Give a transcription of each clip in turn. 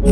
Yo,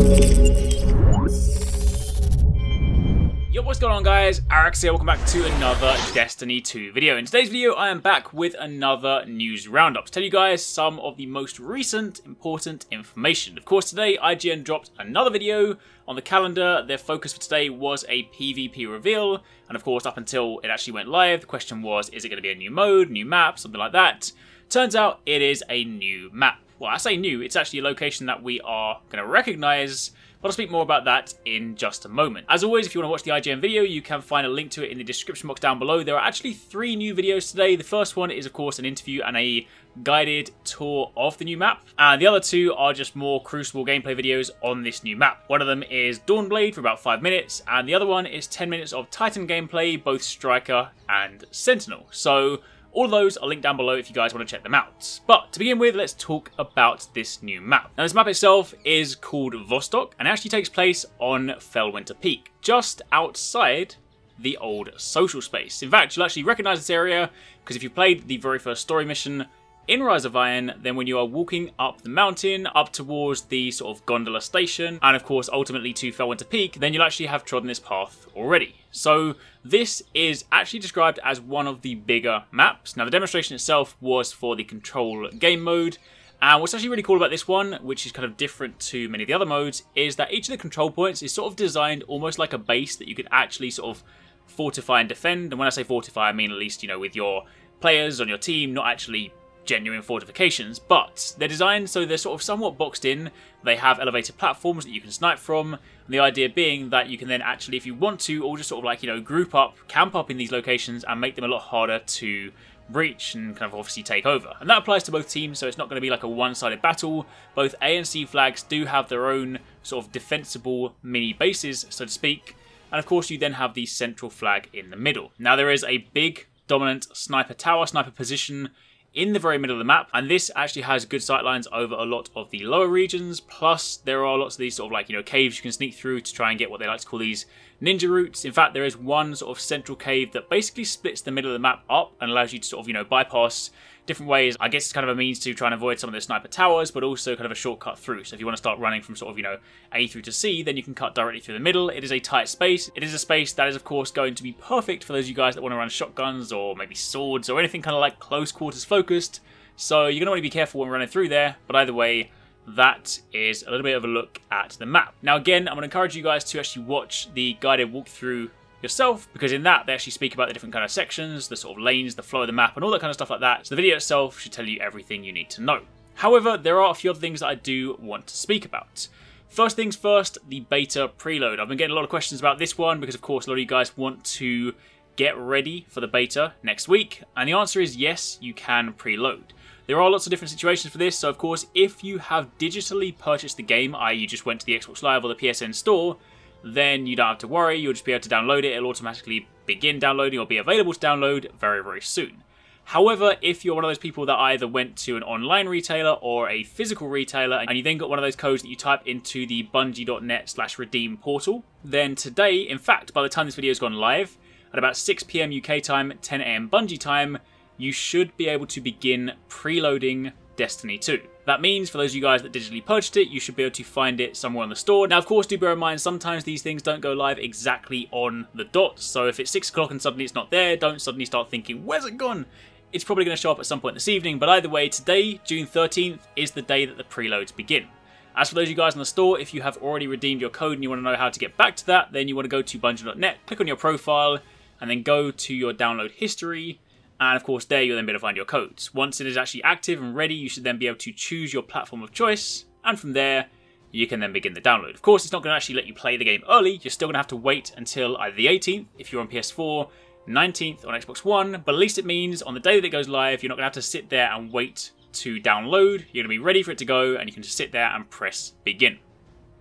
what's going on guys? Arekkz here, welcome back to another Destiny 2 video. In today's video, I am back with another news roundup to tell you guys some of the most recent important information. Of course, today IGN dropped another video on the calendar. Their focus for today was a PvP reveal, and of course, up until it actually went live, the question was, is it going to be a new mode, new map, something like that? Turns out it is a new map. Well, I say new, it's actually a location that we are going to recognize, but I'll speak more about that in just a moment. As always, if you want to watch the IGN video, you can find a link to it in the description box down below. There are actually 3 new videos today. The first one is, of course, an interview and a guided tour of the new map. And the other 2 are just more Crucible gameplay videos on this new map. One of them is DAWNBLADE for about 5 minutes, and the other one is 10 minutes of Titan gameplay, both Striker and Sentinel. So all of those are linked down below if you guys want to check them out. But to begin with, let's talk about this new map. Now, this map itself is called Vostok, and it actually takes place on Felwinter Peak, just outside the old social space. In fact, you'll actually recognize this area, because if you played the very first story mission in Rise of Iron, then when you are walking up the mountain, up towards the sort of gondola station, and of course ultimately to Felwinter Peak, then you'll actually have trodden this path already. So this is actually described as one of the bigger maps. Now the demonstration itself was for the control game mode, and what's actually really cool about this one, which is kind of different to many of the other modes, is that each of the control points is sort of designed almost like a base that you could actually sort of fortify and defend. And when I say fortify, I mean at least, you know, with your players on your team, not actually genuine fortifications, but they're designed so they're sort of somewhat boxed in. They have elevated platforms that you can snipe from, and the idea being that you can then actually, if you want to, or just sort of like, you know, group up, camp up in these locations and make them a lot harder to breach and kind of obviously take over. And that applies to both teams, so it's not going to be like a one-sided battle. Both A and C flags do have their own sort of defensible mini bases, so to speak, and of course you then have the central flag in the middle. Now there is a big dominant sniper tower, sniper position in the very middle of the map, and this actually has good sightlines over a lot of the lower regions, plus there are lots of these sort of like, you know, caves you can sneak through to try and get what they like to call these ninja routes. In fact, there is one sort of central cave that basically splits the middle of the map up and allows you to sort of, you know, bypass different ways. I guess it's kind of a means to try and avoid some of the sniper towers, but also kind of a shortcut through. So if you want to start running from sort of, you know, A through to C, then you can cut directly through the middle. It is a tight space. It is a space that is, of course, going to be perfect for those of you guys that want to run shotguns or maybe swords or anything kind of like close quarters focused. So you're going to want to be careful when running through there, but either way, that is a little bit of a look at the map. Now again, I'm going to encourage you guys to actually watch the guided walkthrough yourself, because in that they actually speak about the different kind of sections, the sort of lanes, the flow of the map, and all that kind of stuff like that. So the video itself should tell you everything you need to know. However, there are a few other things that I do want to speak about. First things first, the beta preload. I've been getting a lot of questions about this one because of course a lot of you guys want to get ready for the beta next week, and the answer is yes, you can preload. There are lots of different situations for this, so of course if you have digitally purchased the game, i.e. you just went to the Xbox Live or the PSN store, then you don't have to worry, you'll just be able to download it. It'll automatically begin downloading or be available to download very, very soon. However, if you're one of those people that either went to an online retailer or a physical retailer, and you then got one of those codes that you type into the bungie.net/redeem portal, then today, in fact, by the time this video has gone live, at about 6 PM UK time, 10 AM Bungie time, you should be able to begin preloading Destiny 2. That means for those of you guys that digitally purchased it, you should be able to find it somewhere on the store. Now, of course, do bear in mind, sometimes these things don't go live exactly on the dot. So if it's 6 o'clock and suddenly it's not there, don't suddenly start thinking, where's it gone? It's probably going to show up at some point this evening. But either way, today, June 13th, is the day that the preloads begin. As for those of you guys in the store, if you have already redeemed your code and you want to know how to get back to that, then you want to go to bungie.net, click on your profile, and then go to your download history. And of course there you'll then be able to find your codes. Once it is actually active and ready, you should then be able to choose your platform of choice, and from there you can then begin the download. Of course, it's not going to actually let you play the game early. You're still going to have to wait until either the 18th if you're on PS4, 19th on Xbox One, but at least it means on the day that it goes live, you're not going to have to sit there and wait to download. You're going to be ready for it to go, and you can just sit there and press begin.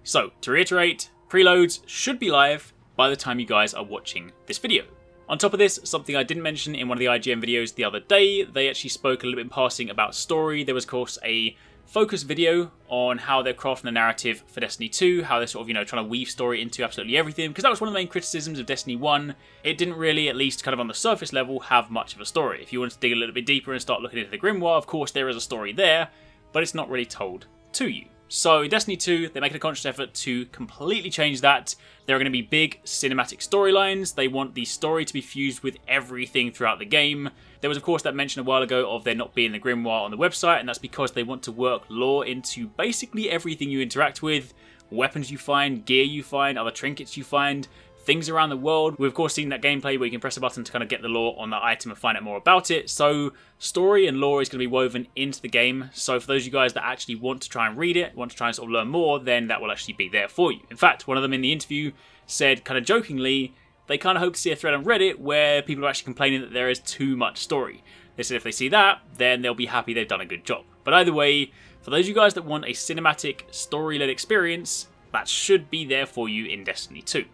So to reiterate, preloads should be live by the time you guys are watching this video. On top of this, something I didn't mention in one of the IGN videos the other day, they actually spoke a little bit in passing about story. There was, of course, a focus video on how they're crafting the narrative for Destiny 2, how they're sort of, you know, trying to weave story into absolutely everything, because that was one of the main criticisms of Destiny 1. It didn't really, at least kind of on the surface level, have much of a story. If you want to dig a little bit deeper and start looking into the Grimoire, of course there is a story there, but it's not really told to you. So in Destiny 2, they're making a conscious effort to completely change that. There are going to be big cinematic storylines. They want the story to be fused with everything throughout the game. There was, of course, that mention a while ago of there not being the Grimoire on the website, and that's because they want to work lore into basically everything you interact with. Weapons you find, gear you find, other trinkets you find, things around the world. We've of course seen that gameplay where you can press a button to kind of get the lore on that item and find out more about it. So story and lore is going to be woven into the game. So for those of you guys that actually want to try and read it, want to try and sort of learn more, then that will actually be there for you. In fact, one of them in the interview said kind of jokingly, they kind of hope to see a thread on Reddit where people are actually complaining that there is too much story. They said if they see that, then they'll be happy they've done a good job. But either way, for those of you guys that want a cinematic, story-led experience, that should be there for you in Destiny 2.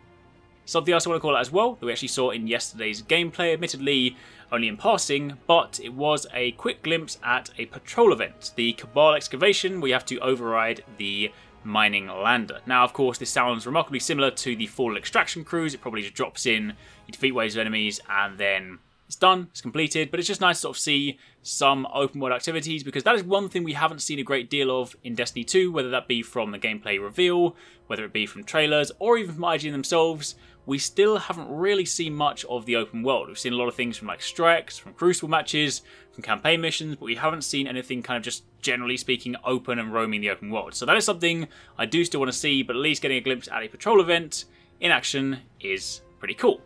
Something else I want to call out as well, that we actually saw in yesterday's gameplay, admittedly only in passing, but it was a quick glimpse at a patrol event, the Cabal excavation, where you have to override the mining lander. Now, of course, this sounds remarkably similar to the Fallen Extraction cruise. It probably just drops in, you defeat waves of enemies, and then it's done, it's completed, but it's just nice to sort of see some open world activities, because that is one thing we haven't seen a great deal of in Destiny 2, whether that be from the gameplay reveal, whether it be from trailers, or even from IGN themselves. We still haven't really seen much of the open world. We've seen a lot of things from like strikes, from Crucible matches, from campaign missions, but we haven't seen anything kind of just generally speaking open and roaming the open world. So that is something I do still want to see, but at least getting a glimpse at a patrol event in action is pretty cool.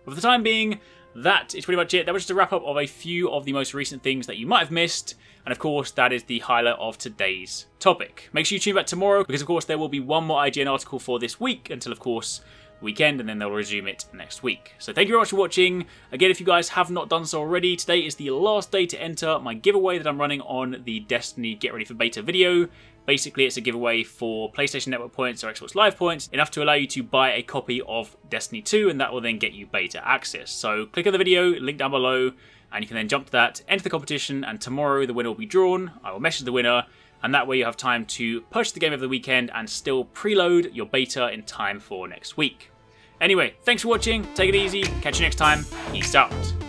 But for the time being, that is pretty much it. That was just a wrap up of a few of the most recent things that you might have missed. And of course, that is the highlight of today's topic. Make sure you tune back tomorrow, because of course there will be one more IGN article for this week until of course weekend, and then they'll resume it next week. So thank you very much for watching. Again, if you guys have not done so already, today is the last day to enter my giveaway that I'm running on the Destiny Get Ready for Beta video. Basically, it's a giveaway for PlayStation Network points or Xbox Live points, enough to allow you to buy a copy of Destiny 2, and that will then get you beta access. So click on the video, link down below, and you can then jump to that, enter the competition, and tomorrow the winner will be drawn. I will message the winner, and that way you have time to purchase the game over the weekend and still preload your beta in time for next week. Anyway, thanks for watching, take it easy, catch you next time, peace out.